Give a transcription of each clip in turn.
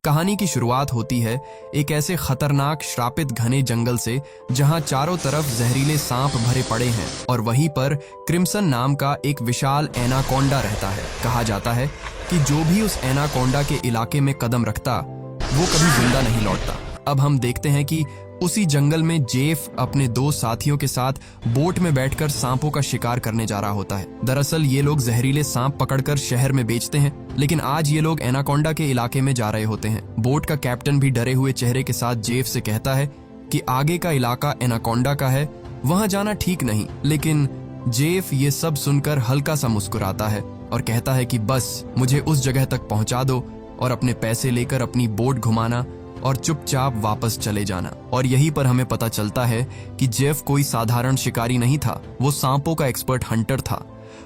कहानी की शुरुआत होती है एक ऐसे खतरनाक श्रापित घने जंगल से जहां चारों तरफ जहरीले सांप भरे पड़े हैं और वहीं पर क्रिम्सन नाम का एक विशाल एनाकोंडा रहता है। कहा जाता है कि जो भी उस एनाकोंडा के इलाके में कदम रखता वो कभी जिंदा नहीं लौटता। अब हम देखते हैं कि उसी जंगल में जेफ अपने दो साथियों के साथ बोट में बैठकर सांपों का शिकार करने जा रहा होता है। दरअसल ये लोग जहरीले सांप पकड़कर शहर में बेचते हैं, लेकिन आज ये लोग एनाकोंडा के इलाके में जा रहे होते हैं। बोट का कैप्टन भी डरे हुए चेहरे के साथ जेफ से कहता है कि आगे का इलाका एनाकोंडा का है, वहां जाना ठीक नहीं। लेकिन जेफ ये सब सुनकर हल्का सा मुस्कुराता है और कहता है कि बस मुझे उस जगह तक पहुंचा दो और अपने पैसे लेकर अपनी बोट घुमाना और चुपचाप वापस चले जाना। और यहीं पर हमें पता चलता है कि जेफ कोई साधारण शिकारी नहीं था, वो सांपों का एक्सपर्ट हंटर था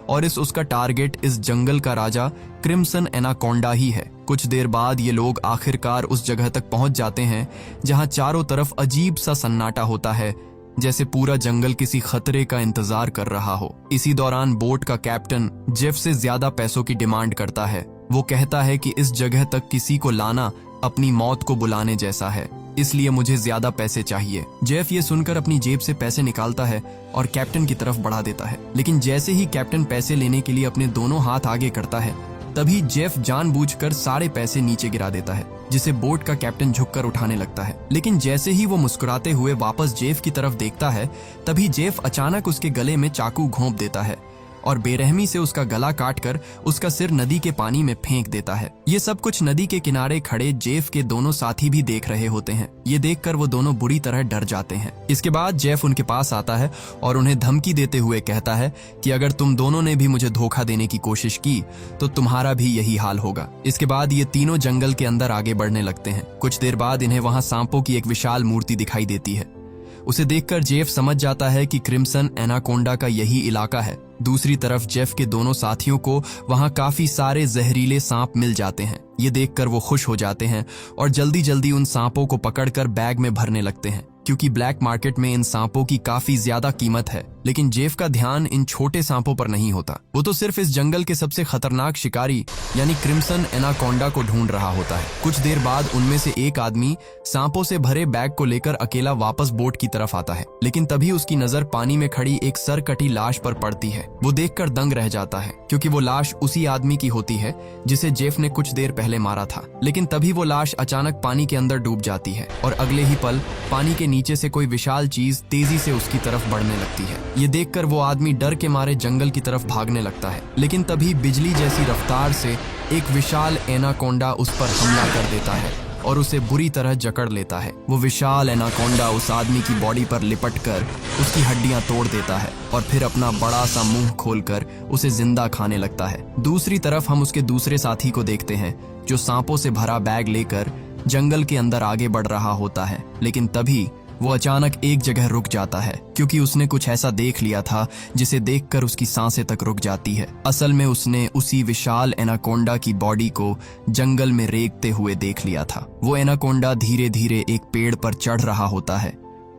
और उसका टारगेट इस जंगल का राजा क्रिम्सन एनाकोंडा ही है। कुछ देर बाद ये लोग आखिरकार उस जगह तक पहुंच जाते हैं जहां चारों तरफ अजीब सा सन्नाटा होता है, जैसे पूरा जंगल किसी खतरे का इंतजार कर रहा हो। इसी दौरान बोट का कैप्टन जेफ से ज्यादा पैसों की डिमांड करता है। वो कहता है कि इस जगह तक किसी को लाना अपनी मौत को बुलाने जैसा है, इसलिए मुझे ज्यादा पैसे चाहिए। जेफ ये सुनकर अपनी जेब से पैसे निकालता है और कैप्टन की तरफ बढ़ा देता है, लेकिन जैसे ही कैप्टन पैसे लेने के लिए अपने दोनों हाथ आगे करता है तभी जेफ जानबूझकर सारे पैसे नीचे गिरा देता है, जिसे बोट का कैप्टन झुककर उठाने लगता है। लेकिन जैसे ही वो मुस्कुराते हुए वापस जेफ की तरफ देखता है तभी जेफ अचानक उसके गले में चाकू घोंप देता है और बेरहमी से उसका गला काटकर उसका सिर नदी के पानी में फेंक देता है। ये सब कुछ नदी के किनारे खड़े जेफ के दोनों साथी भी देख रहे होते हैं। ये देखकर वो दोनों बुरी तरह डर जाते हैं। इसके बाद जेफ उनके पास आता है और उन्हें धमकी देते हुए कहता है कि अगर तुम दोनों ने भी मुझे धोखा देने की कोशिश की तो तुम्हारा भी यही हाल होगा। इसके बाद ये तीनों जंगल के अंदर आगे बढ़ने लगते हैं। कुछ देर बाद इन्हें वहां सांपों की एक विशाल मूर्ति दिखाई देती है। उसे देखकर जेफ समझ जाता है कि क्रिम्सन एनाकोंडा का यही इलाका है। दूसरी तरफ जेफ के दोनों साथियों को वहां काफी सारे जहरीले सांप मिल जाते हैं। ये देखकर वो खुश हो जाते हैं और जल्दी जल्दी उन सांपों को पकड़कर बैग में भरने लगते हैं, क्योंकि ब्लैक मार्केट में इन सांपों की काफी ज्यादा कीमत है। लेकिन जेफ का ध्यान इन छोटे सांपों पर नहीं होता, वो तो सिर्फ इस जंगल के सबसे खतरनाक शिकारी यानी क्रिम्सन एनाकोंडा को ढूंढ रहा होता है। कुछ देर बाद उनमें से एक आदमी सांपों से भरे बैग को लेकर अकेला वापस बोट की तरफ आता है, लेकिन तभी उसकी नजर पानी में खड़ी एक सरकटी लाश पर पड़ती है। वो देखकर दंग रह जाता है, क्योंकि वो लाश उसी आदमी की होती है जिसे जेफ ने कुछ देर पहले मारा था। लेकिन तभी वो लाश अचानक पानी के अंदर डूब जाती है और अगले ही पल पानी के नीचे से कोई विशाल चीज तेजी से उसकी तरफ बढ़ने लगती है। ये देखकर वो आदमी डर के मारे जंगल की तरफ भागने लगता है, लेकिन तभी बिजली जैसी रफ्तार से एक विशाल एनाकोंडा उस पर हमला कर देता है और उसे बुरी तरह जकड़ लेता है। वो विशाल एनाकोंडा उस आदमी की बॉडी पर लिपटकर उसकी हड्डियां तोड़ देता है और फिर अपना बड़ा सा मुंह खोलकर उसे जिंदा खाने लगता है। दूसरी तरफ हम उसके दूसरे साथी को देखते हैं जो सांपों से भरा बैग लेकर जंगल के अंदर आगे बढ़ रहा होता है। लेकिन तभी वो अचानक एक जगह रुक जाता है, क्योंकि उसने कुछ ऐसा देख लिया था जिसे देखकर उसकी सांसें तक रुक जाती है। असल में उसने उसी विशाल एनाकोंडा की बॉडी को जंगल में रेंगते हुए देख लिया था। वो एनाकोंडा धीरे धीरे एक पेड़ पर चढ़ रहा होता है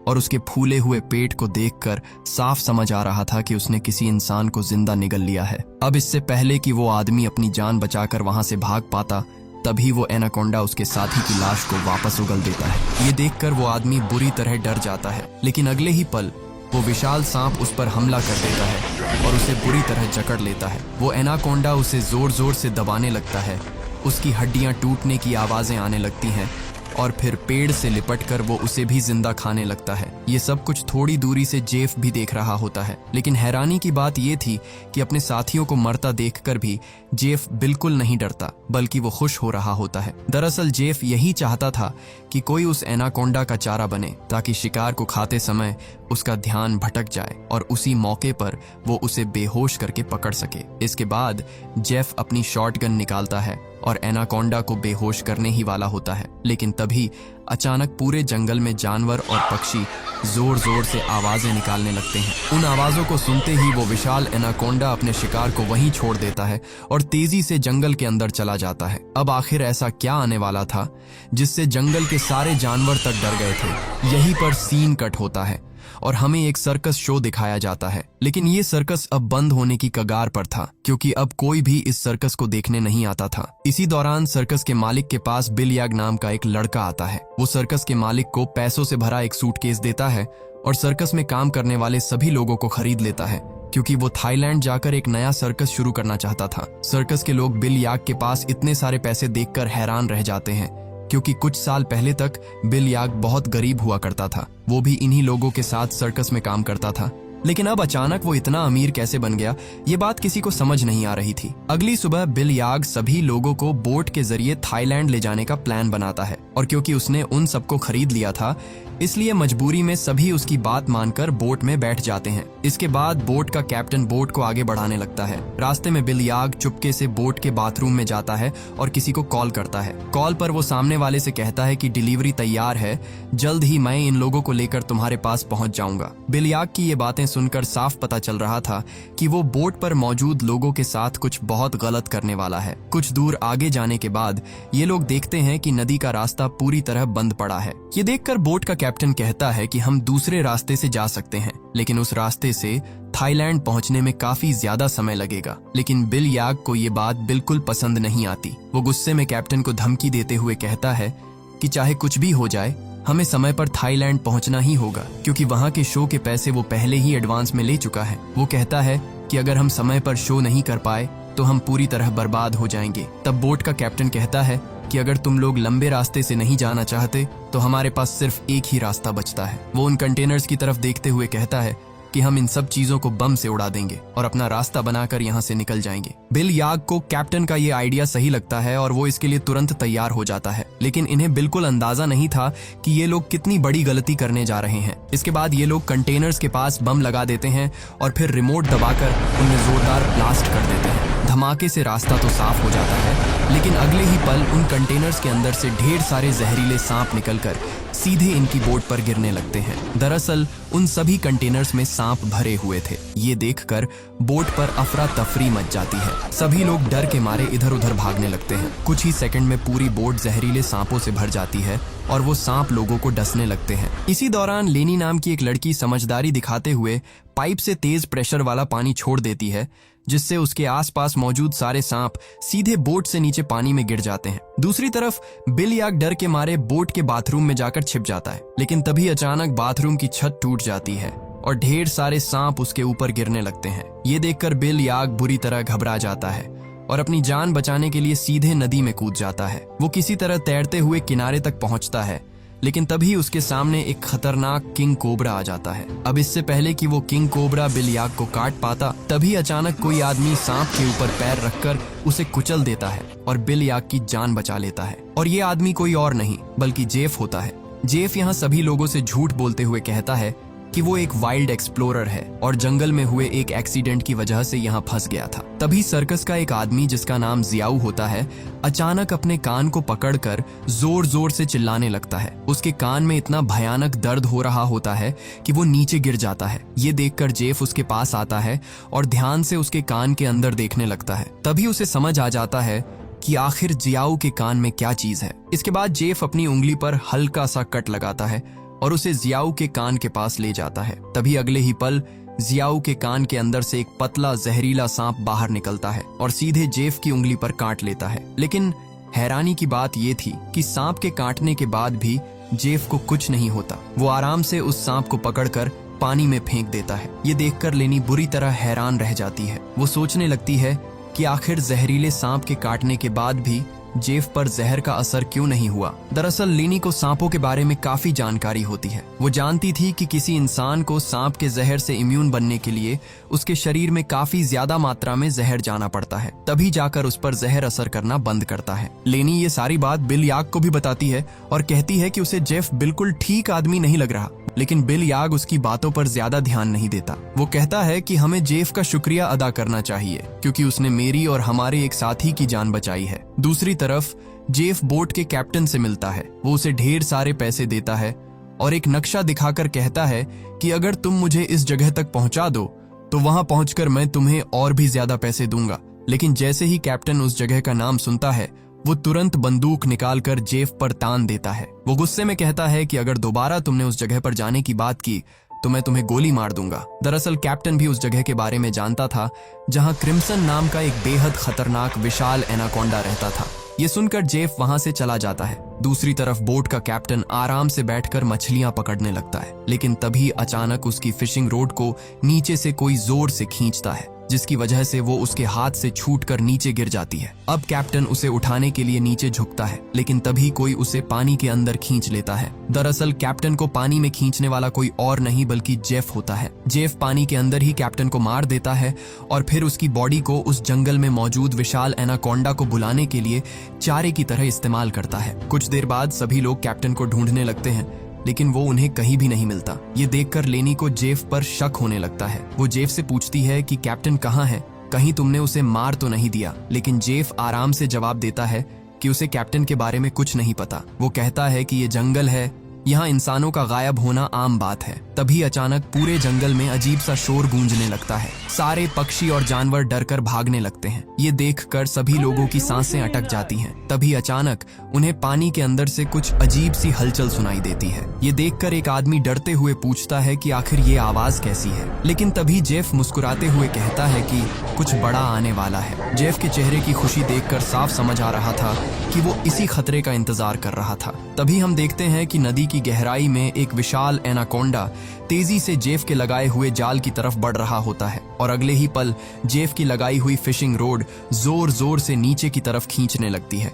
और उसके फूले हुए पेट को देखकर साफ समझ आ रहा था कि उसने किसी इंसान को जिंदा निगल लिया है। अब इससे पहले कि वो आदमी अपनी जान बचाकर वहां से भाग पाता, तभी वो एनाकोंडा उसके साथी की लाश को वापस उगल देता है। ये देखकर वो आदमी बुरी तरह डर जाता है, लेकिन अगले ही पल वो विशाल सांप उस पर हमला कर देता है और उसे बुरी तरह जकड़ लेता है। वो एनाकोंडा उसे जोर जोर से दबाने लगता है, उसकी हड्डियां टूटने की आवाजें आने लगती हैं और फिर पेड़ से लिपटकर वो उसे भी जिंदा खाने लगता है। ये सब कुछ थोड़ी दूरी से जेफ भी देख रहा होता है, लेकिन हैरानी की बात ये थी कि अपने साथियों को मरता देखकर भी जेफ बिल्कुल नहीं डरता, बल्कि वो खुश हो रहा होता है। दरअसल जेफ यही चाहता था कि कोई उस एनाकोंडा का चारा बने, ताकि शिकार को खाते समय उसका ध्यान भटक जाए और उसी मौके पर वो उसे बेहोश करके पकड़ सके। इसके बाद जेफ अपनी शॉटगन निकालता है और एनाकोंडा को बेहोश करने ही वाला होता है, लेकिन तभी अचानक पूरे जंगल में जानवर और पक्षी जोर जोर से आवाजें निकालने लगते हैं। उन आवाजों को सुनते ही वो विशाल एनाकोंडा अपने शिकार को वहीं छोड़ देता है और तेजी से जंगल के अंदर चला जाता है। अब आखिर ऐसा क्या आने वाला था जिससे जंगल के सारे जानवर तक डर गए थे? यहीं पर सीन कट होता है। और हमें एक सर्कस शो दिखाया जाता है। लेकिन ये सर्कस अब बंद होने की कगार पर था, क्योंकि अब कोई भी इस सर्कस को देखने नहीं आता था। इसी दौरान सर्कस के मालिक के पास बिल याग नाम का एक लड़का आता है। वो सर्कस के मालिक को पैसों से भरा एक सूटकेस देता है और सर्कस में काम करने वाले सभी लोगों को खरीद लेता है, क्योंकि वो थाईलैंड जाकर एक नया सर्कस शुरू करना चाहता था। सर्कस के लोग बिल याग के पास इतने सारे पैसे देखकर हैरान रह जाते हैं, क्योंकि कुछ साल पहले तक बिल याग बहुत गरीब हुआ करता था। वो भी इन्हीं लोगों के साथ सर्कस में काम करता था। लेकिन अब अचानक वो इतना अमीर कैसे बन गया, ये बात किसी को समझ नहीं आ रही थी। अगली सुबह बिल याग सभी लोगों को बोट के जरिए थाईलैंड ले जाने का प्लान बनाता है, और क्योंकि उसने उन सबको खरीद लिया था, इसलिए मजबूरी में सभी उसकी बात मानकर बोट में बैठ जाते हैं। इसके बाद बोट का कैप्टन बोट को आगे बढ़ाने लगता है। रास्ते में बिल याग चुपके से बोट के बाथरूम में जाता है और किसी को कॉल करता है। कॉल पर वो सामने वाले से कहता है कि डिलीवरी तैयार है, जल्द ही मैं इन लोगों को लेकर तुम्हारे पास पहुंच जाऊंगा। बिल याग की ये बातें सुनकर साफ पता चल रहा था कि वो बोट पर मौजूद लोगों के साथ कुछ बहुत गलत करने वाला है। कुछ दूर आगे जाने के बाद ये लोग देखते हैं कि नदी का रास्ता पूरी तरह बंद पड़ा है। ये देखकर बोट का कैप्टन कहता है कि हम दूसरे रास्ते से जा सकते हैं, लेकिन उस रास्ते से थाईलैंड पहुंचने में काफी ज्यादा समय लगेगा। लेकिन बिल याग को ये बात बिल्कुल पसंद नहीं आती। वो गुस्से में कैप्टन को धमकी देते हुए कहता है कि चाहे कुछ भी हो जाए, हमें समय पर थाईलैंड पहुंचना ही होगा, क्योंकि वहां के शो के पैसे वो पहले ही एडवांस में ले चुका है। वो कहता है कि अगर हम समय पर शो नहीं कर पाए तो हम पूरी तरह बर्बाद हो जाएंगे। तब बोट का कैप्टन कहता है कि अगर तुम लोग लंबे रास्ते से नहीं जाना चाहते तो हमारे पास सिर्फ एक ही रास्ता बचता है। वो उन कंटेनर्स की तरफ देखते हुए कहता है कि हम इन सब चीजों को बम से उड़ा देंगे और अपना रास्ता बनाकर यहाँ से निकल जाएंगे। बिल याग को कैप्टन का ये आइडिया सही लगता है और वो इसके लिए तुरंत तैयार हो जाता है, लेकिन इन्हें बिल्कुल अंदाजा नहीं था कि ये लोग कितनी बड़ी गलती करने जा रहे हैं। इसके बाद ये लोग कंटेनर्स के पास बम लगा देते हैं और फिर रिमोट दबाकर उनमें जोरदार ब्लास्ट कर देते हैं। धमाके से रास्ता तो साफ हो जाता है, लेकिन अगले ही पल उन कंटेनर्स के अंदर से ढेर सारे जहरीले सांप निकलकर सीधे इनकी बोट पर गिरने लगते हैं। दरअसल उन सभी कंटेनर्स में सांप भरे हुए थे। ये देखकर बोट पर अफरा तफरी मच जाती है। सभी लोग डर के मारे इधर उधर भागने लगते हैं। कुछ ही सेकंड में पूरी बोट जहरीले सांपों से भर जाती है और वो सांप लोगों को डसने लगते हैं। इसी दौरान लेनी नाम की एक लड़की समझदारी दिखाते हुए पाइप से तेज प्रेशर वाला पानी छोड़ देती है, जिससे उसके आसपास मौजूद सारे सांप सीधे बोट से नीचे पानी में गिर जाते हैं। दूसरी तरफ बिल याग डर के मारे बोट के बाथरूम में जाकर छिप जाता है, लेकिन तभी अचानक बाथरूम की छत टूट जाती है और ढेर सारे सांप उसके ऊपर गिरने लगते हैं। ये देखकर बिल याग बुरी तरह घबरा जाता है और अपनी जान बचाने के लिए सीधे नदी में कूद जाता है। वो किसी तरह तैरते हुए किनारे तक पहुंचता है, लेकिन तभी उसके सामने एक खतरनाक किंग कोबरा आ जाता है। अब इससे पहले कि वो किंग कोबरा बिल याग को काट पाता, तभी अचानक कोई आदमी सांप के ऊपर पैर रखकर उसे कुचल देता है और बिल याग की जान बचा लेता है। और ये आदमी कोई और नहीं बल्कि जेफ होता है। जेफ यहाँ सभी लोगों से झूठ बोलते हुए कहता है कि वो एक वाइल्ड एक्सप्लोरर है और जंगल में हुए एक एक्सीडेंट की वजह से यहाँ फंस गया था। तभी सर्कस का एक आदमी जिसका नाम जियाऊ होता है, अचानक अपने कान को पकड़कर जोर जोर से चिल्लाने लगता है। उसके कान में इतना भयानक दर्द हो रहा होता है कि वो नीचे गिर जाता है। ये देखकर जेफ उसके पास आता है और ध्यान से उसके कान के अंदर देखने लगता है। तभी उसे समझ आ जाता है कि आखिर जियाऊ के कान में क्या चीज है। इसके बाद जेफ अपनी उंगली पर हल्का सा कट लगाता है और उसे जियाऊ के कान के पास ले जाता है। तभी अगले ही पल जियाऊ के कान के अंदर से एक पतला जहरीला सांप बाहर निकलता है और सीधे जेफ की उंगली पर काट लेता है। लेकिन हैरानी की बात यह थी कि सांप के काटने के बाद भी जेफ को कुछ नहीं होता। वो आराम से उस सांप को पकड़कर पानी में फेंक देता है। ये देखकर लेनी बुरी तरह हैरान रह जाती है। वो सोचने लगती है कि आखिर जहरीले सांप के काटने के बाद भी जेफ पर जहर का असर क्यों नहीं हुआ। दरअसल लेनी को सांपों के बारे में काफी जानकारी होती है। वो जानती थी कि किसी इंसान को सांप के जहर से इम्यून बनने के लिए उसके शरीर में काफी ज्यादा मात्रा में जहर जाना पड़ता है, तभी जाकर उस पर जहर असर करना बंद करता है। लेनी ये सारी बात बिल याग को भी बताती है और कहती है कि उसे जेफ बिल्कुल ठीक आदमी नहीं लग रहा, लेकिन बिल याग उसकी बातों पर ज्यादा ध्यान नहीं देता। वो कहता है कि हमें जेफ का शुक्रिया अदा करना चाहिए, क्योंकि उसने मेरी और हमारे एक साथी की जान बचाई है। दूसरी तरफ जेफ बोट के कैप्टन से मिलता है। वो उसे ढेर सारे पैसे देता है और एक नक्शा दिखाकर कहता है कि अगर तुम मुझे इस जगह तक पहुंचा दो तो वहां पहुंचकर मैं तुम्हें और भी ज्यादा पैसे दूंगा। लेकिन जैसे ही कैप्टन उस जगह का नाम सुनता है, वो तुरंत बंदूक निकालकर जेफ पर तान देता है। वो गुस्से में कहता है कि अगर दोबारा तुमने उस जगह पर जाने की बात की तो मैं तुम्हें गोली मार दूंगा। दरअसल कैप्टन भी उस जगह के बारे में जानता था जहां क्रिम्सन नाम का एक बेहद खतरनाक विशाल एनाकोंडा रहता था। ये सुनकर जेफ वहां से चला जाता है। दूसरी तरफ बोट का कैप्टन आराम से बैठकर मछलियां पकड़ने लगता है, लेकिन तभी अचानक उसकी फिशिंग रोड को नीचे से कोई जोर से खींचता है, जिसकी वजह से वो उसके हाथ से छूटकर नीचे गिर जाती है। अब कैप्टन उसे उठाने के लिए नीचे झुकता है, लेकिन तभी कोई उसे पानी के अंदर खींच लेता है। दरअसल कैप्टन को पानी में खींचने वाला कोई और नहीं बल्कि जेफ होता है। जेफ पानी के अंदर ही कैप्टन को मार देता है और फिर उसकी बॉडी को उस जंगल में मौजूद विशाल एनाकोंडा को बुलाने के लिए चारे की तरह इस्तेमाल करता है। कुछ देर बाद सभी लोग कैप्टन को ढूंढने लगते हैं, लेकिन वो उन्हें कहीं भी नहीं मिलता। ये देखकर लेनी को जेफ पर शक होने लगता है। वो जेफ से पूछती है कि कैप्टन कहाँ है, कहीं तुमने उसे मार तो नहीं दिया। लेकिन जेफ आराम से जवाब देता है कि उसे कैप्टन के बारे में कुछ नहीं पता। वो कहता है कि ये जंगल है, यहाँ इंसानों का गायब होना आम बात है। तभी अचानक पूरे जंगल में अजीब सा शोर गूंजने लगता है। सारे पक्षी और जानवर डरकर भागने लगते हैं। ये देखकर सभी लोगों की सांसें अटक जाती हैं। तभी अचानक उन्हें पानी के अंदर से कुछ अजीब सी हलचल सुनाई देती है। ये देखकर एक आदमी डरते हुए पूछता है कि आखिर ये आवाज कैसी है। लेकिन तभी जेफ मुस्कुराते हुए कहता है कि कुछ बड़ा आने वाला है। जेफ के चेहरे की खुशी देखकर साफ समझ आ रहा था कि वो इसी खतरे का इंतजार कर रहा था। तभी हम देखते हैं कि नदी की गहराई में एक विशाल एनाकोंडा तेजी से जेफ के लगाए हुए जाल की तरफ बढ़ रहा होता है और अगले ही पल जेफ की लगाई हुई फिशिंग रोड जोर जोर से नीचे की तरफ खींचने लगती है।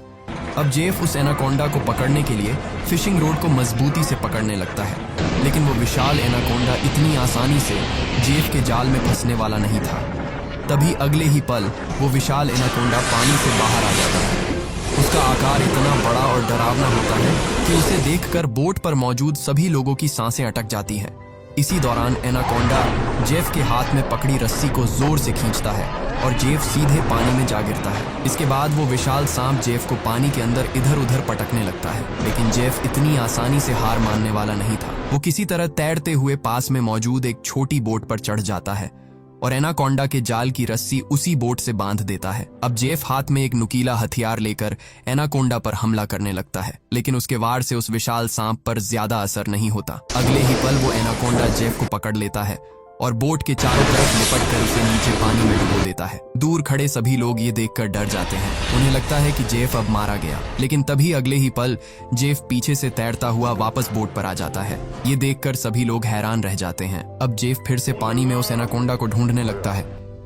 अब जेफ उस एनाकोंडा को पकड़ने के लिए फिशिंग रोड को मजबूती से पकड़ने लगता है, लेकिन वो विशाल एनाकोंडा इतनी आसानी से जेफ के जाल में फंसने वाला नहीं था। तभी अगले ही पल वो विशाल एनाकोंडा पानी से बाहर आ जाता है। उसका आकार इतना बड़ा और डरावना होता है कि उसे देखकर बोट पर मौजूद सभी लोगों की सांसें अटक जाती हैं। इसी दौरान एनाकोंडा जेफ के हाथ में पकड़ी रस्सी को जोर से खींचता है और जेफ सीधे पानी में जा गिरता है। इसके बाद वो विशाल सांप जेफ को पानी के अंदर इधर उधर पटकने लगता है, लेकिन जेफ इतनी आसानी से हार मानने वाला नहीं था। वो किसी तरह तैरते हुए पास में मौजूद एक छोटी बोट पर चढ़ जाता है और एनाकोंडा के जाल की रस्सी उसी बोट से बांध देता है। अब जेफ हाथ में एक नुकीला हथियार लेकर एनाकोंडा पर हमला करने लगता है, लेकिन उसके वार से उस विशाल सांप पर ज्यादा असर नहीं होता। अगले ही पल वो एनाकोंडा जेफ को पकड़ लेता है और बोट के चारों तरफ लिपट कर उसे नीचे पानी में डुबो देता है। दूर खड़े सभी लोग ये देखकर डर जाते हैं। उन्हें लगता है कि जेफ अब मारा गया, लेकिन तभी अगले ही पल जेफ पीछे से तैरता हुआ वापस बोट पर आ जाता है। ये देखकर सभी लोग हैरान रह जाते हैं। अब जेफ फिर से पानी में उस एनाकोंडा को ढूंढने लगता है,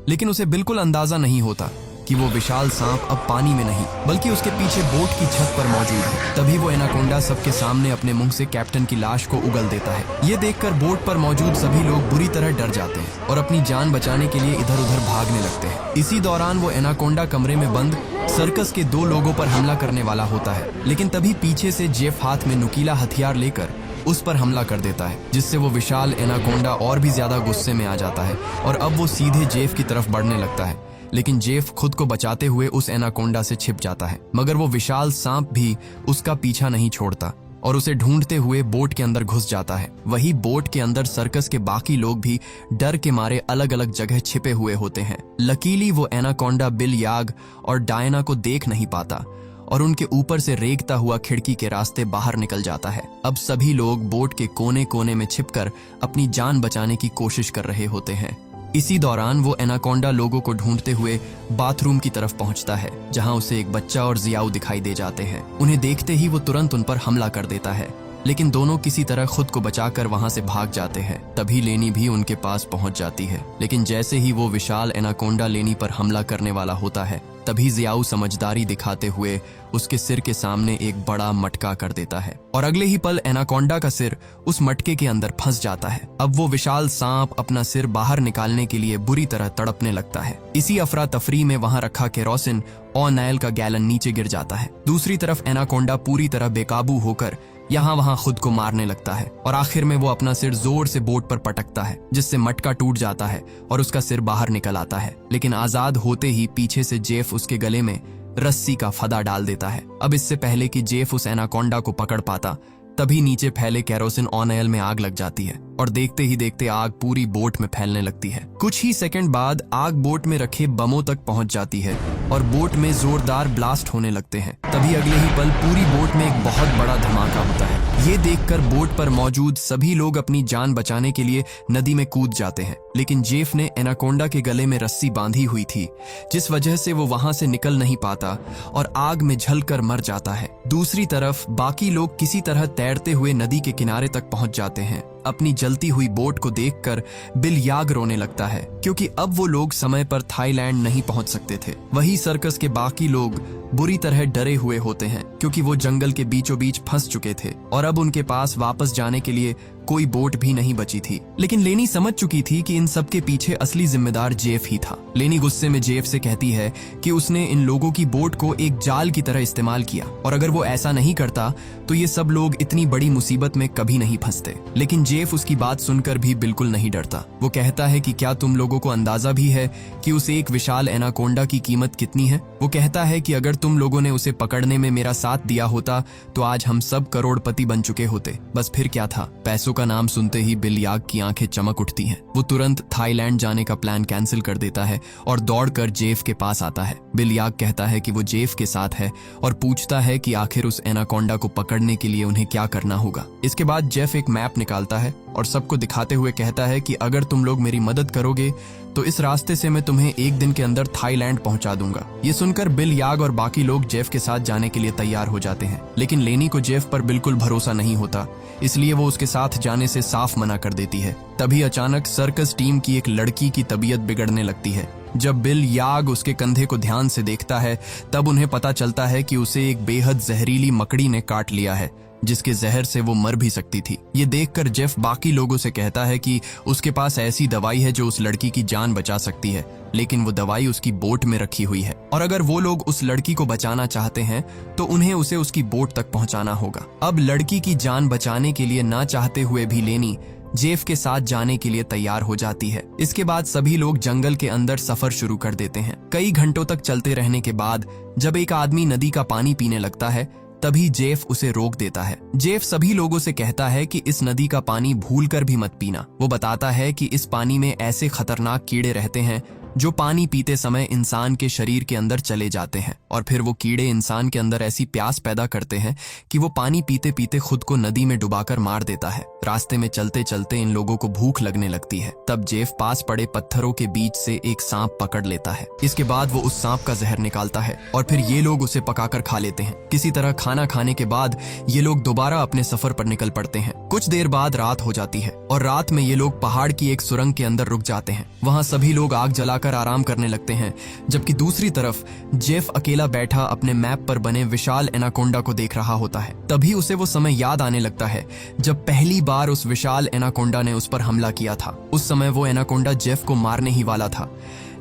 लेकिन उसे बिल्कुल अंदाजा नहीं होता कि वो विशाल सांप अब पानी में नहीं बल्कि उसके पीछे बोट की छत पर मौजूद है। तभी वो एनाकोंडा सबके सामने अपने मुंह से कैप्टन की लाश को उगल देता है। ये देखकर बोट पर मौजूद सभी लोग बुरी तरह डर जाते हैं और अपनी जान बचाने के लिए इधर उधर भागने लगते हैं। इसी दौरान वो एनाकोंडा कमरे में बंद सर्कस के 2 लोगों पर हमला करने वाला होता है, लेकिन तभी पीछे से जेफ हाथ में नुकीला हथियार लेकर उस पर हमला कर देता है, जिससे वो विशाल एनाकोंडा और भी ज्यादा गुस्से में आ जाता है और अब वो सीधे जेफ की तरफ बढ़ने लगता है। लेकिन जेफ खुद को बचाते हुए उस एनाकोंडा से छिप जाता है, मगर वो विशाल सांप भी उसका पीछा नहीं छोड़ता और उसे ढूंढते हुए बोट के अंदर घुस जाता है। वही बोट के अंदर सर्कस के बाकी लोग भी डर के मारे अलग अलग जगह छिपे हुए होते हैं। लकीली वो एनाकोंडा बिल याग और डायना को देख नहीं पाता और उनके ऊपर से रेंगता हुआ खिड़की के रास्ते बाहर निकल जाता है। अब सभी लोग बोट के कोने कोने में छिपकर अपनी जान बचाने की कोशिश कर रहे होते हैं। इसी दौरान वो एनाकोंडा लोगों को ढूंढते हुए बाथरूम की तरफ पहुंचता है, जहां उसे एक बच्चा और जियाऊ दिखाई दे जाते हैं। उन्हें देखते ही वो तुरंत उन पर हमला कर देता है, लेकिन दोनों किसी तरह खुद को बचाकर वहां से भाग जाते हैं। तभी लेनी भी उनके पास पहुंच जाती है, लेकिन जैसे ही वो विशाल एनाकोंडा लेनी पर हमला करने वाला होता है, तभी जियाऊ समझदारी दिखाते हुए उसके सिर के सामने एक बड़ा मटका कर देता है और अगले ही पल एनाकोंडा का सिर उस मटके के अंदर फंस जाता है। अब वो विशाल सांप अपना सिर बाहर निकालने के लिए बुरी तरह तड़पने लगता है। इसी अफरा तफरी में वहां रखा केरोसिन और नैल का गैलन नीचे गिर जाता है। दूसरी तरफ एनाकोंडा पूरी तरह बेकाबू होकर यहाँ वहां खुद को मारने लगता है और आखिर में वो अपना सिर जोर से बोट पर पटकता है, जिससे मटका टूट जाता है और उसका सिर बाहर निकल आता है। लेकिन आजाद होते ही पीछे से जेफ उसके गले में रस्सी का फदा डाल देता है। अब इससे पहले कि जेफ उस एनाकोंडा को पकड़ पाता, तभी नीचे फैले केरोसिन ऑयल में आग लग जाती है और देखते ही देखते आग पूरी बोट में फैलने लगती है। कुछ ही सेकंड बाद आग बोट में रखे बमों तक पहुंच जाती है और बोट में जोरदार ब्लास्ट होने लगते हैं। तभी अगले ही पल पूरी बोट में एक बहुत बड़ा धमाका होता है। ये देखकर बोट पर मौजूद सभी लोग अपनी जान बचाने के लिए नदी में कूद जाते हैं, लेकिन जेफ ने एनाकोंडा के गले में रस्सी बांधी हुई थी, जिस वजह से वो वहां से निकल नहीं पाता और आग में जलकर मर जाता है। दूसरी तरफ बाकी लोग किसी तरह तैरते हुए नदी के किनारे तक पहुंच जाते हैं। अपनी जलती हुई बोट को देखकर बिल याग रोने लगता है, क्योंकि अब वो लोग समय पर थाईलैंड नहीं पहुंच सकते थे। वही सर्कस के बाकी लोग बुरी तरह डरे हुए होते हैं, क्योंकि वो जंगल के बीचों बीच फंस चुके थे और अब उनके पास वापस जाने के लिए कोई बोट भी नहीं बची थी। लेकिन लेनी समझ चुकी थी कि इन सब के पीछे असली जिम्मेदार जेफ ही था। लेनी गुस्से में जेफ से कहती है कि उसने इन लोगों की बोट को एक जाल की तरह इस्तेमाल किया और अगर वो ऐसा नहीं करता तो ये सब लोग इतनी बड़ी मुसीबत में कभी नहीं फंसते। लेकिन जेफ उसकी बात सुनकर भी बिल्कुल नहीं डरता। वो कहता है कि क्या तुम लोगों को अंदाजा भी है कि उस एक विशाल एनाकोंडा की कीमत कितनी है? वो कहता है कि अगर तुम लोगों ने उसे पकड़ने में मेरा साथ दिया होता तो आज हम सब करोड़पति बन चुके होते। बस फिर क्या था। पैसों का नाम सुनते ही बिल याग की आंखें चमक उठती हैं। वो तुरंत थाईलैंड जाने का प्लान कैंसिल कर देता है और दौड़कर जेफ के पास आता है। बिल याग कहता है कि वो जेफ के साथ है और पूछता है कि आखिर उस एनाकोंडा को पकड़ने के लिए उन्हें क्या करना होगा। इसके बाद जेफ एक मैप निकालता है और सबको दिखाते हुए कहता है कि अगर तुम लोग मेरी मदद करोगे तो इस रास्ते से मैं तुम्हें एक दिन के अंदर थाईलैंड पहुंचा दूंगा। ये सुनकर बिल याग और बाकी लोग जेफ के साथ जाने के लिए तैयार हो जाते हैं, लेकिन लेनी को जेफ पर बिल्कुल भरोसा नहीं होता, इसलिए वो उसके साथ जाने से साफ मना कर देती है। तभी अचानक सर्कस टीम की एक लड़की की तबीयत बिगड़ने लगती है। जब बिल याग उसके कंधे को ध्यान से देखता है तब उन्हें पता चलता है कि उसे एक बेहद जहरीली मकड़ी ने काट लिया है, जिसके जहर से वो मर भी सकती थी। ये देखकर जेफ बाकी लोगों से कहता है कि उसके पास ऐसी दवाई है जो उस लड़की की जान बचा सकती है, लेकिन वो दवाई उसकी बोट में रखी हुई है और अगर वो लोग उस लड़की को बचाना चाहते हैं तो उन्हें उसे उसकी बोट तक पहुंचाना होगा। अब लड़की की जान बचाने के लिए ना चाहते हुए भी लेनी जेफ के साथ जाने के लिए तैयार हो जाती है। इसके बाद सभी लोग जंगल के अंदर सफर शुरू कर देते हैं। कई घंटों तक चलते रहने के बाद जब एक आदमी नदी का पानी पीने लगता है तभी जेफ उसे रोक देता है। जेफ सभी लोगों से कहता है कि इस नदी का पानी भूलकर भी मत पीना। वो बताता है कि इस पानी में ऐसे खतरनाक कीड़े रहते हैं जो पानी पीते समय इंसान के शरीर के अंदर चले जाते हैं और फिर वो कीड़े इंसान के अंदर ऐसी प्यास पैदा करते हैं कि वो पानी पीते पीते खुद को नदी में डुबाकर मार देता है। रास्ते में चलते चलते इन लोगों को भूख लगने लगती है। तब जेफ पास पड़े पत्थरों के बीच से एक सांप पकड़ लेता है। इसके बाद वो उस सांप का जहर निकालता है और फिर ये लोग उसे पकाकर खा लेते हैं। किसी तरह खाना खाने के बाद ये लोग दोबारा अपने सफर पर निकल पड़ते हैं। कुछ देर बाद रात हो जाती है और रात में ये लोग पहाड़ की एक सुरंग के अंदर रुक जाते हैं। वहां सभी लोग आग जलाकर आराम करने लगते हैं, जबकि दूसरी तरफ जेफ अकेला बैठा अपने मैप पर बने विशाल एनाकोंडा को देख रहा होता है। तभी उसे वो समय याद आने लगता है जब पहली बार उस विशाल एनाकोंडा ने उस पर हमला किया था। उस समय वो एनाकोंडा जेफ को मारने ही वाला था,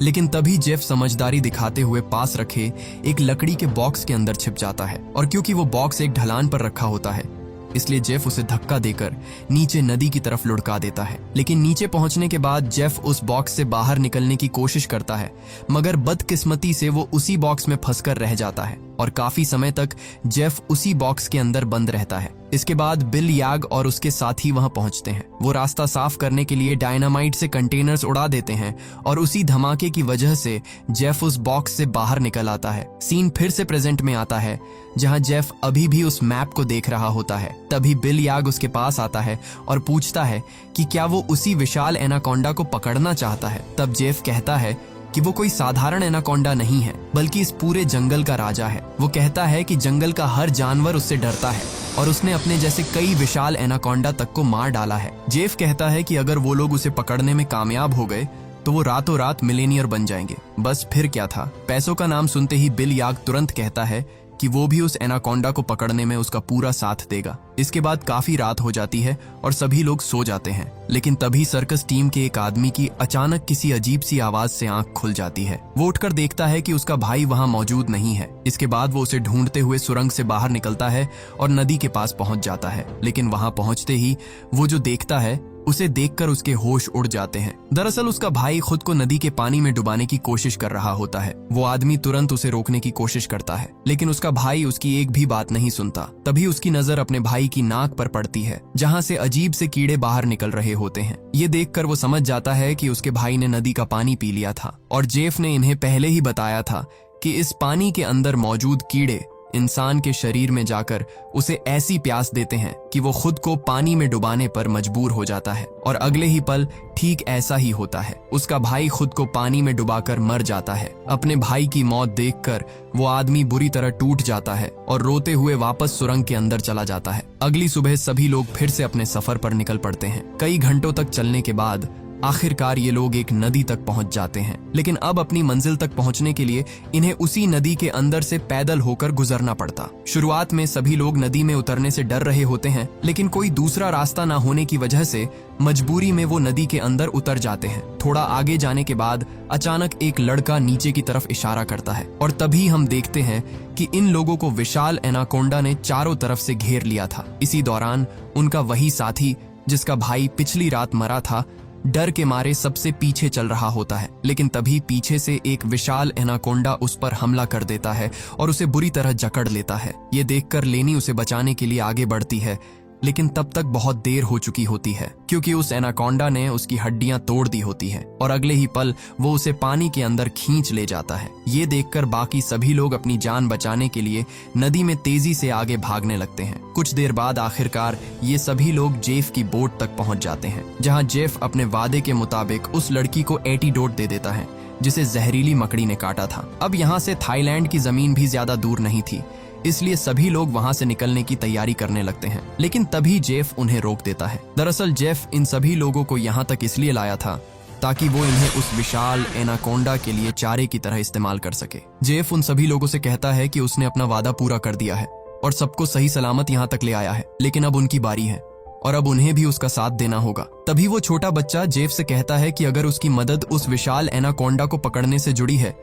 लेकिन तभी जेफ समझदारी दिखाते हुए पास रखे एक लकड़ी के बॉक्स के अंदर छिप जाता है और क्योंकि वो बॉक्स एक ढलान पर रखा होता है इसलिए जेफ उसे धक्का देकर नीचे नदी की तरफ लुढ़का देता है। लेकिन नीचे पहुंचने के बाद जेफ उस बॉक्स से बाहर निकलने की कोशिश करता है, मगर बदकिस्मती से वो उसी बॉक्स में फंसकर रह जाता है और काफी समय तक जेफ उसी बॉक्स के अंदर बंद रहता है। इसके बाद बिल याग और उसके साथी वहां पहुंचते हैं। वो रास्ता साफ करने के लिए डायनामाइट से कंटेनर्स उड़ा देते हैं और उसी धमाके की वजह से जेफ उस बॉक्स से बाहर निकल आता है। सीन फिर से प्रेजेंट में आता है जहां जेफ अभी भी उस मैप को देख रहा होता है। तभी बिल याग उसके पास आता है और पूछता है कि क्या वो उसी विशाल एनाकोंडा को पकड़ना चाहता है। तब जेफ कहता है कि वो कोई साधारण एनाकोंडा नहीं है, बल्कि इस पूरे जंगल का राजा है। वो कहता है कि जंगल का हर जानवर उससे डरता है और उसने अपने जैसे कई विशाल एनाकोंडा तक को मार डाला है। जेफ कहता है कि अगर वो लोग उसे पकड़ने में कामयाब हो गए तो वो रातों रात मिलेनियर बन जाएंगे। बस फिर क्या था। पैसों का नाम सुनते ही बिल याग तुरंत कहता है कि वो भी उस एनाकोंडा को पकड़ने में उसका पूरा साथ देगा। इसके बाद काफी रात हो जाती है और सभी लोग सो जाते हैं, लेकिन तभी सर्कस टीम के एक आदमी की अचानक किसी अजीब सी आवाज से आंख खुल जाती है। वो उठकर देखता है कि उसका भाई वहां मौजूद नहीं है। इसके बाद वो उसे ढूंढते हुए सुरंग से बाहर निकलता है और नदी के पास पहुंच जाता है, लेकिन वहां पहुंचते ही वो जो देखता है उसे देखकर उसके होश उड़ जाते हैं। दरअसल उसका भाई खुद को नदी के पानी में डुबाने की कोशिश कर रहा होता है। वो आदमी तुरंत उसे रोकने की कोशिश करता है, लेकिन उसका भाई उसकी एक भी बात नहीं सुनता। तभी उसकी नजर अपने भाई की नाक पर पड़ती है, जहां से अजीब से कीड़े बाहर निकल रहे होते हैं। ये देखकर वो समझ जाता है कि उसके भाई ने नदी का पानी पी लिया था और जेफ ने इन्हें पहले ही बताया था कि इस पानी के अंदर मौजूद कीड़े इंसान के शरीर में जाकर उसे ऐसी प्यास देते हैं कि वो खुद को पानी में डुबाने पर मजबूर हो जाता है। और अगले ही पल ठीक ऐसा ही होता है, उसका भाई खुद को पानी में डुबाकर मर जाता है। अपने भाई की मौत देखकर वो आदमी बुरी तरह टूट जाता है और रोते हुए वापस सुरंग के अंदर चला जाता है। अगली सुबह सभी लोग फिर से अपने सफर पर निकल पड़ते हैं। कई घंटों तक चलने के बाद आखिरकार ये लोग एक नदी तक पहुंच जाते हैं, लेकिन अब अपनी मंजिल तक पहुंचने के लिए इन्हें उसी नदी के अंदर से पैदल होकर गुजरना पड़ता। शुरुआत में सभी लोग नदी में उतरने से डर रहे होते हैं, लेकिन कोई दूसरा रास्ता ना होने की वजह से मजबूरी में वो नदी के अंदर उतर जाते हैं। थोड़ा आगे जाने के बाद अचानक एक लड़का नीचे की तरफ इशारा करता है और तभी हम देखते हैं कि इन लोगों को विशाल एनाकोंडा ने चारों तरफ से घेर लिया था। इसी दौरान उनका वही साथी जिसका भाई पिछली रात मरा था, डर के मारे सबसे पीछे चल रहा होता है, लेकिन तभी पीछे से एक विशाल एनाकोंडा उस पर हमला कर देता है और उसे बुरी तरह जकड़ लेता है। ये देखकर लेनी उसे बचाने के लिए आगे बढ़ती है, लेकिन तब तक बहुत देर हो चुकी होती है क्योंकि उस एनाकोंडा ने उसकी हड्डियां तोड़ दी होती है और अगले ही पल वो उसे पानी के अंदर खींच ले जाता है। ये देखकर बाकी सभी लोग अपनी जान बचाने के लिए नदी में तेजी से आगे भागने लगते हैं। कुछ देर बाद आखिरकार ये सभी लोग जेफ की बोट तक पहुंच जाते हैं, जहां जेफ अपने वादे के मुताबिक उस लड़की को एंटीडोट दे देता है जिसे जहरीली मकड़ी ने काटा था। अब यहाँ से थाईलैंड की जमीन भी ज्यादा दूर नहीं थी, इसलिए सभी लोग वहां से निकलने की तैयारी करने लगते हैं, लेकिन तभी जेफ उन्हें रोक देता है। दरअसल जेफ इन सभी लोगों को यहाँ तक इसलिए लाया था ताकि वो इन्हें उस विशाल एनाकोंडा के लिए चारे की तरह इस्तेमाल कर सके। जेफ उन सभी लोगों से कहता है कि उसने अपना वादा पूरा कर दिया है और सबको सही सलामत यहाँ तक ले आया है, लेकिन अब उनकी बारी है और अब उन्हें भी उसका साथ देना होगा। तभी वो छोटा बच्चा जेफ से कहता है कि अगर उसकी मदद उस विशाल एनाकोंडा को पकड़ने से जुड़ी है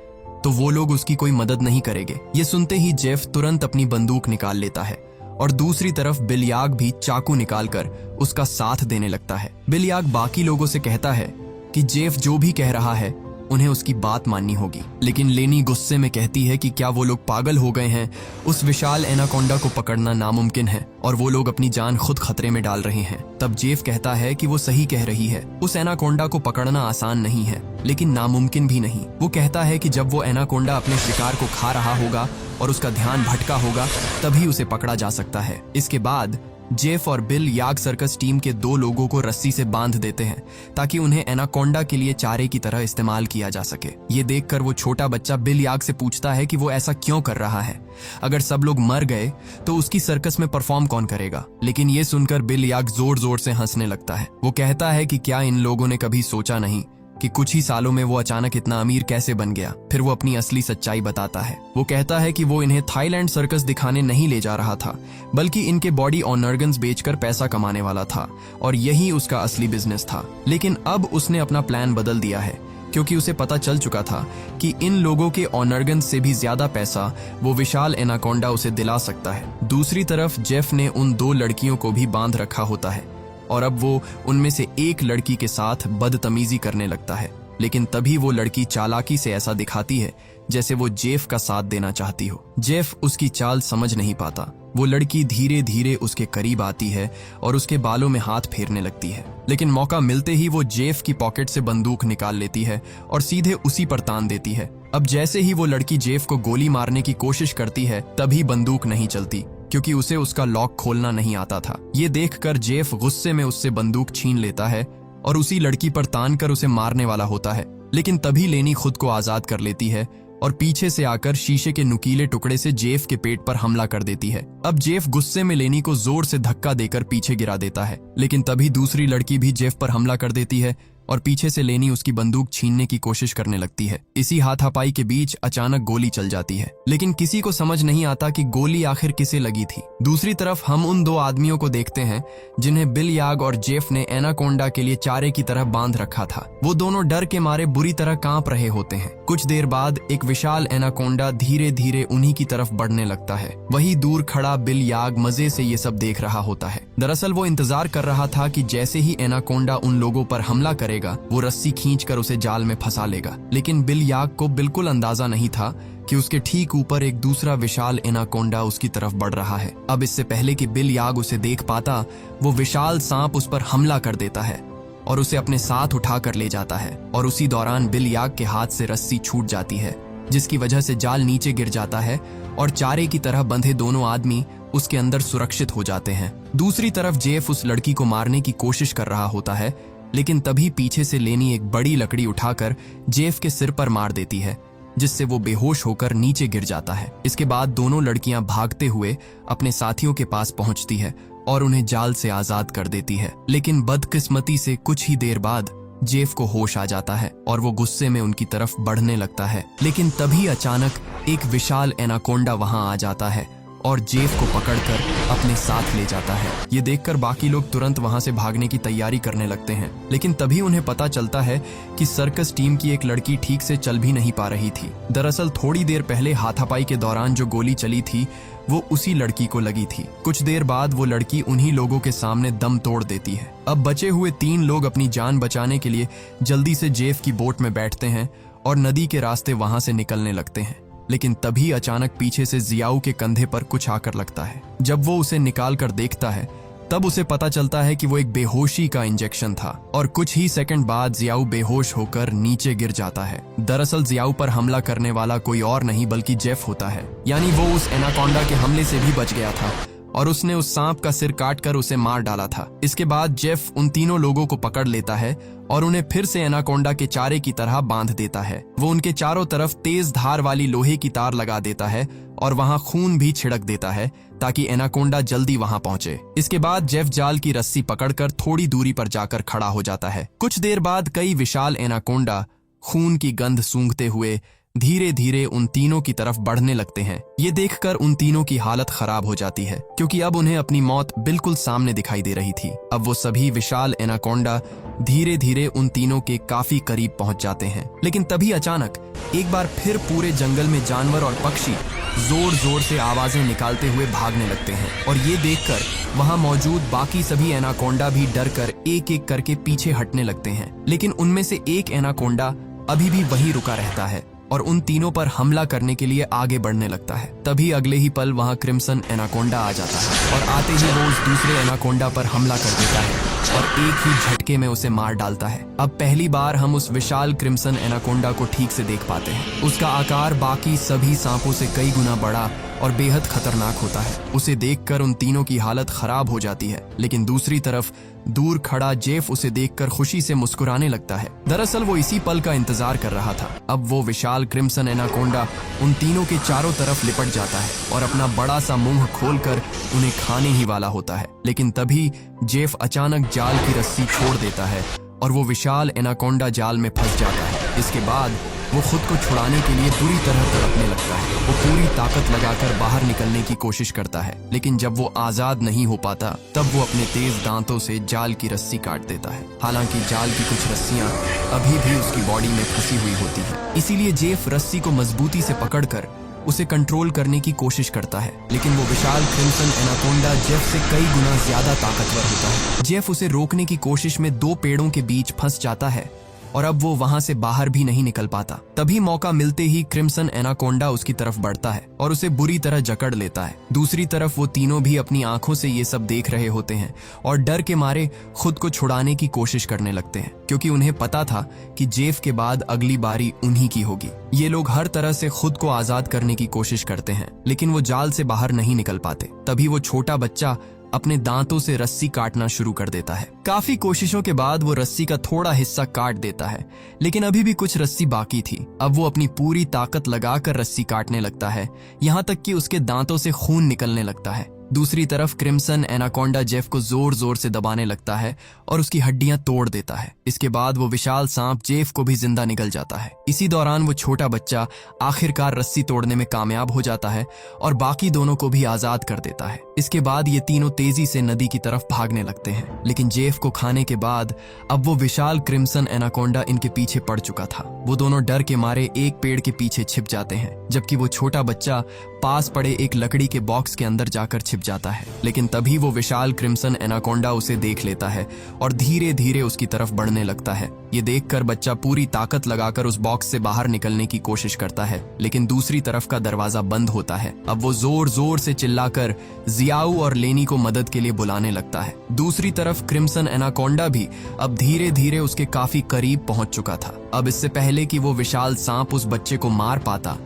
तो वो लोग उसकी कोई मदद नहीं करेंगे। ये सुनते ही जेफ तुरंत अपनी बंदूक निकाल लेता है और दूसरी तरफ बिलयाग भी चाकू निकालकर उसका साथ देने लगता है। बिलयाग बाकी लोगों से कहता है कि जेफ जो भी कह रहा है उन्हें उसकी बात माननी होगी, लेकिन लेनी गुस्से में कहती है कि क्या वो लोग पागल हो गए हैं, उस विशाल एनाकोंडा को पकड़ना नामुमकिन है और वो लोग अपनी जान खुद खतरे में डाल रहे हैं। तब जेफ कहता है कि वो सही कह रही है, उस एनाकोंडा को पकड़ना आसान नहीं है लेकिन नामुमकिन भी नहीं। वो कहता है कि जब वो एनाकोंडा अपने शिकार को खा रहा होगा और उसका ध्यान भटका होगा तभी उसे पकड़ा जा सकता है। इसके बाद जेफ और बिल याग सर्कस टीम के 2 लोगों को रस्सी से बांध देते हैं ताकि उन्हें एनाकोंडा के लिए चारे की तरह इस्तेमाल किया जा सके। ये देखकर वो छोटा बच्चा बिल याग से पूछता है कि वो ऐसा क्यों कर रहा है, अगर सब लोग मर गए तो उसकी सर्कस में परफॉर्म कौन करेगा। लेकिन ये सुनकर बिल याग जोर जोर से हंसने लगता है। वो कहता है कि क्या इन लोगों ने कभी सोचा नहीं कि कुछ ही सालों में वो अचानक इतना अमीर कैसे बन गया। फिर वो अपनी असली सच्चाई बताता है। वो कहता है कि वो इन्हें थाईलैंड सर्कस दिखाने नहीं ले जा रहा था, बल्कि इनके बॉडी ऑर्गन्स बेचकर पैसा कमाने वाला था और यही उसका असली बिजनेस था। लेकिन अब उसने अपना प्लान बदल दिया है क्योंकि उसे पता चल चुका था कि इन लोगों के ऑर्गन्स से भी ज्यादा पैसा वो विशाल एनाकोंडा उसे दिला सकता है। दूसरी तरफ जेफ ने उन 2 लड़कियों को भी बांध रखा होता है और अब वो उनमें से एक लड़की के साथ बदतमीजी करने लगता है, लेकिन तभी वो लड़की चालाकी से ऐसा दिखाती है जैसे वो जेफ का साथ देना चाहती हो। जेफ उसकी चाल समझ नहीं पाता। वो लड़की धीरे धीरे उसके करीब आती है और उसके बालों में हाथ फेरने लगती है, लेकिन मौका मिलते ही वो जेफ की पॉकेट से बंदूक निकाल लेती है और सीधे उसी पर तान देती है। अब जैसे ही वो लड़की जेफ को गोली मारने की कोशिश करती है तभी बंदूक नहीं चलती क्योंकि उसे उसका लॉक खोलना नहीं आता था। ये देखकर जेफ गुस्से में उससे बंदूक छीन लेता है और उसी लड़की पर तान कर उसे मारने वाला होता है, लेकिन तभी लेनी खुद को आजाद कर लेती है और पीछे से आकर शीशे के नुकीले टुकड़े से जेफ के पेट पर हमला कर देती है। अब जेफ गुस्से में लेनी को जोर से धक्का देकर पीछे गिरा देता है, लेकिन तभी दूसरी लड़की भी जेफ पर हमला कर देती है और पीछे से लेनी उसकी बंदूक छीनने की कोशिश करने लगती है। इसी हाथापाई के बीच अचानक गोली चल जाती है, लेकिन किसी को समझ नहीं आता कि गोली आखिर किसे लगी थी। दूसरी तरफ हम उन 2 आदमियों को देखते हैं जिन्हें बिल याग और जेफ ने एनाकोंडा के लिए चारे की तरह बांध रखा था। वो दोनों डर के मारे बुरी तरह कांप रहे होते हैं। कुछ देर बाद एक विशाल एनाकोंडा धीरे धीरे उन्हीं की तरफ बढ़ने लगता है। वही दूर खड़ा बिल याग मजे से ये सब देख रहा होता है। दरअसल वो इंतजार कर रहा था कि जैसे ही एनाकोंडा उन लोगों पर हमला करेगा वो रस्सी खींचकर उसे जाल में फंसा लेगा, लेकिन बिल याग को बिल्कुल अंदाजा नहीं था कि उसके ठीक ऊपर एक दूसरा विशाल एनाकोंडा उसकी तरफ बढ़ रहा है। अब इससे पहले कि बिल याग उसे देख पाता, वो विशाल सांप उस पर हमला कर देता है और उसे अपने साथ उठाकर ले जाता है और उसी दौरान बिल याग के हाथ से रस्सी छूट जाती है जिसकी वजह से जाल नीचे गिर जाता है और चारे की तरह बंधे दोनों आदमी उसके अंदर सुरक्षित हो जाते हैं। दूसरी तरफ जेफ उस लड़की को मारने की कोशिश कर रहा होता है, लेकिन तभी पीछे से लेनी एक बड़ी लकड़ी उठाकर जेफ के सिर पर मार देती है, जिससे वो बेहोश होकर नीचे गिर जाता है। इसके बाद दोनों लड़कियां भागते हुए अपने साथियों के पास पहुंचती है और उन्हें जाल से आजाद कर देती है। लेकिन बदकिस्मती से कुछ ही देर बाद जेफ को होश आ जाता है और वो गुस्से में उनकी तरफ बढ़ने लगता है। लेकिन तभी अचानक एक विशाल एनाकोंडा वहां आ जाता है और जेफ को पकड़कर अपने साथ ले जाता है। ये देखकर बाकी लोग तुरंत वहां से भागने की तैयारी करने लगते हैं, लेकिन तभी उन्हें पता चलता है कि सर्कस टीम की एक लड़की ठीक से चल भी नहीं पा रही थी। दरअसल थोड़ी देर पहले हाथापाई के दौरान जो गोली चली थी वो उसी लड़की को लगी थी। कुछ देर बाद वो लड़की उन्हीं लोगों के सामने दम तोड़ देती है। अब बचे हुए 3 लोग अपनी जान बचाने के लिए जल्दी से जेफ की बोट में बैठते हैं और नदी के रास्ते वहां से निकलने लगते हैं। लेकिन तभी अचानक पीछे से जियाऊ के कंधे पर कुछ आकर लगता है। जब वो उसे निकाल कर देखता है तब उसे पता चलता है कि वो एक बेहोशी का इंजेक्शन था और कुछ ही सेकंड बाद जियाऊ बेहोश होकर नीचे गिर जाता है। दरअसल जियाऊ पर हमला करने वाला कोई और नहीं बल्कि जेफ होता है, यानी वो उस एनाकोंडा के हमले से भी बच गया था और उसने उस सांप का सिर काटकर उसे मार डाला था। इसके बाद जेफ उन तीनों लोगों को पकड़ लेता है और उन्हें फिर से एनाकोंडा के चारे की तरह बांध देता है। वो उनके चारों तरफ तेज धार वाली लोहे की तार लगा देता है और वहां खून भी छिड़क देता है ताकि एनाकोंडा जल्दी वहां पहुंचे। इसके बाद जेफ जाल की रस्सी पकड़कर थोड़ी दूरी पर जाकर खड़ा हो जाता है। कुछ देर बाद कई विशाल एनाकोंडा खून की गंध सूंघते हुए धीरे धीरे उन तीनों की तरफ बढ़ने लगते हैं। ये देखकर उन तीनों की हालत खराब हो जाती है, क्योंकि अब उन्हें अपनी मौत बिल्कुल सामने दिखाई दे रही थी। अब वो सभी विशाल एनाकोंडा धीरे धीरे उन तीनों के काफी करीब पहुंच जाते हैं। लेकिन तभी अचानक एक बार फिर पूरे जंगल में जानवर और पक्षी जोर जोर से आवाजें निकालते हुए भागने लगते हैं और ये देखकर वहां मौजूद बाकी सभी एनाकोंडा भी डर कर एक एक करके पीछे हटने लगते हैं। लेकिन उनमें से एक एनाकोंडा अभी भी वहीं रुका रहता है और उन तीनों पर हमला करने के लिए आगे बढ़ने लगता है। तभी अगले ही पल वहां क्रिम्सन एनाकोंडा आ जाता है और आते ही वो उस दूसरे एनाकोंडा पर हमला कर देता है और एक ही झटके में उसे मार डालता है। अब पहली बार हम उस विशाल क्रिम्सन एनाकोंडा को ठीक से देख पाते हैं। उसका आकार बाकी सभी सांपों से कई गुना बड़ा और बेहद खतरनाक होता है। उसे देखकर उन तीनों की हालत खराब हो जाती है, लेकिन दूसरी तरफ दूर खड़ा जेफ उसे देखकर खुशी से मुस्कुराने लगता है। दरअसल वो इसी पल का इंतजार कर रहा था। अब वो विशाल क्रिम्सन एनाकोंडा उन तीनों के चारों तरफ लिपट जाता है और अपना बड़ा सा मुंह खोलकर उन्हें खाने ही वाला होता है। लेकिन तभी जेफ अचानक जाल की रस्सी छोड़ देता है और वो विशाल एनाकोंडा जाल में फंस जाता है। इसके बाद वो खुद को छुड़ाने के लिए बुरी तरह तड़पने लगता है। वो पूरी ताकत लगाकर बाहर निकलने की कोशिश करता है, लेकिन जब वो आजाद नहीं हो पाता तब वो अपने तेज दांतों से जाल की रस्सी काट देता है। हालांकि जाल की कुछ रस्सियां अभी भी उसकी बॉडी में फंसी हुई होती हैं। इसीलिए जेफ रस्सी को मजबूती से पकड़कर उसे कंट्रोल करने की कोशिश करता है, लेकिन वो विशाल क्रिम्सन एनाकोंडा जेफ से कई गुना ज्यादा ताकतवर होता है। जेफ उसे रोकने की कोशिश में 2 पेड़ों के बीच फंस जाता है और अब वो वहां से बाहर भी नहीं निकल पाता। तभी मौका मिलते ही क्रिम्सन एनाकोंडा उसकी तरफ बढ़ता है और उसे बुरी तरह जकड़ लेता है। दूसरी तरफ वो तीनों भी अपनी आंखों से ये सब देख रहे होते हैं और डर के मारे खुद को छुड़ाने की कोशिश करने लगते हैं, क्योंकि उन्हें पता था कि जेफ के बाद अगली बारी उन्हीं की होगी। ये लोग हर तरह से खुद को आजाद करने की कोशिश करते हैं, लेकिन वो जाल से बाहर नहीं निकल पाते। तभी वो छोटा बच्चा अपने दांतों से रस्सी काटना शुरू कर देता है। काफी कोशिशों के बाद वो रस्सी का थोड़ा हिस्सा काट देता है, लेकिन अभी भी कुछ रस्सी बाकी थी। अब वो अपनी पूरी ताकत लगाकर रस्सी काटने लगता है, यहाँ तक कि उसके दांतों से खून निकलने लगता है। दूसरी तरफ क्रिम्सन एनाकोंडा जेफ को जोर जोर से दबाने लगता है और उसकी हड्डियां तोड़ देता है। इसके बाद वो विशाल सांप जेफ को भी जिंदा निगल जाता है। इसी दौरान वो छोटा बच्चा आखिरकार रस्सी तोड़ने में कामयाब हो जाता है और बाकी दोनों को भी आजाद कर देता है। इसके बाद ये तीनों तेजी से नदी की तरफ भागने लगते हैं, लेकिन जेफ को खाने के बाद अब वो विशाल क्रिम्सन एनाकोंडा इनके पीछे पड़ चुका था। वो दोनों डर के मारे एक पेड़ के पीछे छिप जाते हैं, जबकि वो छोटा बच्चा पास पड़े एक लकड़ी के बॉक्स के अंदर जाकर छिप छिप जाता है। लेकिन तभी वो विशाल क्रिम्सन एनाकोंडा उसे देख लेता है और धीरे धीरे उसकी तरफ बढ़ने लगता है। ये देखकर बच्चा पूरी ताकत लगाकर उस बॉक्स से बाहर निकलने की कोशिश करता है, लेकिन दूसरी तरफ का दरवाजा बंद होता है। अब वो जोर जोर से चिल्लाकर जियाऊ और लेनी को मदद के लिए बुलाने लगता है। दूसरी तरफ क्रिम्सन एनाकोंडा भी अब धीरे धीरे उसके काफी करीब पहुंच चुका था। अब इससे पहले कि वो विशाल सांप उस बच्चे को मार पाता,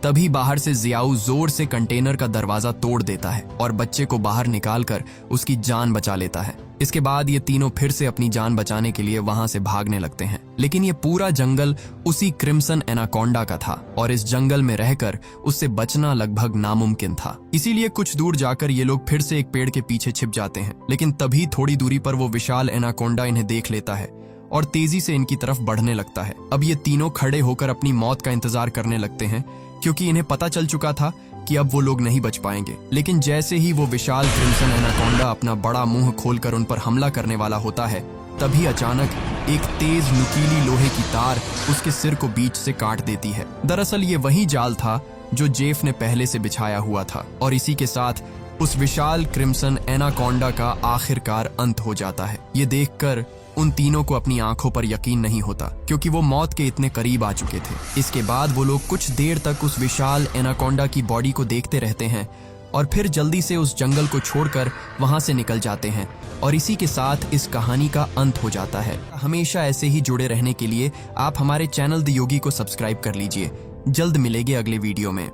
तभी बाहर से जियाऊ जोर से कंटेनर का दरवाजा तोड़ देता है और बच्चे को बाहर निकालकर उसकी जान बचा लेता है। इसके बाद ये तीनों फिर से अपनी जान बचाने के लिए वहां से भागने लगते हैं। लेकिन ये पूरा जंगल उसी क्रिम्सन एनाकोंडा का था और इस जंगल में रहकर उससे बचना लगभग नामुमकिन था। इसीलिए कुछ दूर जाकर ये लोग फिर से एक पेड़ के पीछे छिप जाते हैं। लेकिन तभी थोड़ी दूरी पर वो विशाल एनाकोंडा इन्हें देख लेता है और तेजी से इनकी तरफ बढ़ने लगता है। अब ये तीनों खड़े होकर अपनी मौत का इंतजार करने लगते हैं, क्योंकि इन्हें पता चल चुका था कि अब वो लोग नहीं बच पाएंगे। लेकिन जैसे ही वो विशाल क्रिम्सन एनाकोंडा अपना बड़ा मुंह खोलकर उन पर हमला करने वाला होता है, तभी अचानक एक तेज नुकीली लोहे की तार उसके सिर को बीच से काट देती है। दरअसल ये वही जाल था जो जेफ ने पहले से बिछाया हुआ था और इसी के साथ उस विशाल क्रिम्सन एनाकोंडा का आखिरकार अंत हो जाता है। ये देखकर उन तीनों को अपनी आंखों पर यकीन नहीं होता, क्योंकि वो मौत के इतने करीब आ चुके थे। इसके बाद वो लोग कुछ देर तक उस विशाल एनाकोंडा की बॉडी को देखते रहते हैं और फिर जल्दी से उस जंगल को छोड़कर वहां से निकल जाते हैं। और इसी के साथ इस कहानी का अंत हो जाता है। हमेशा ऐसे ही जुड़े रहने के लिए आप हमारे चैनल द योगी को सब्सक्राइब कर लीजिए। जल्द मिलेंगे अगले वीडियो में।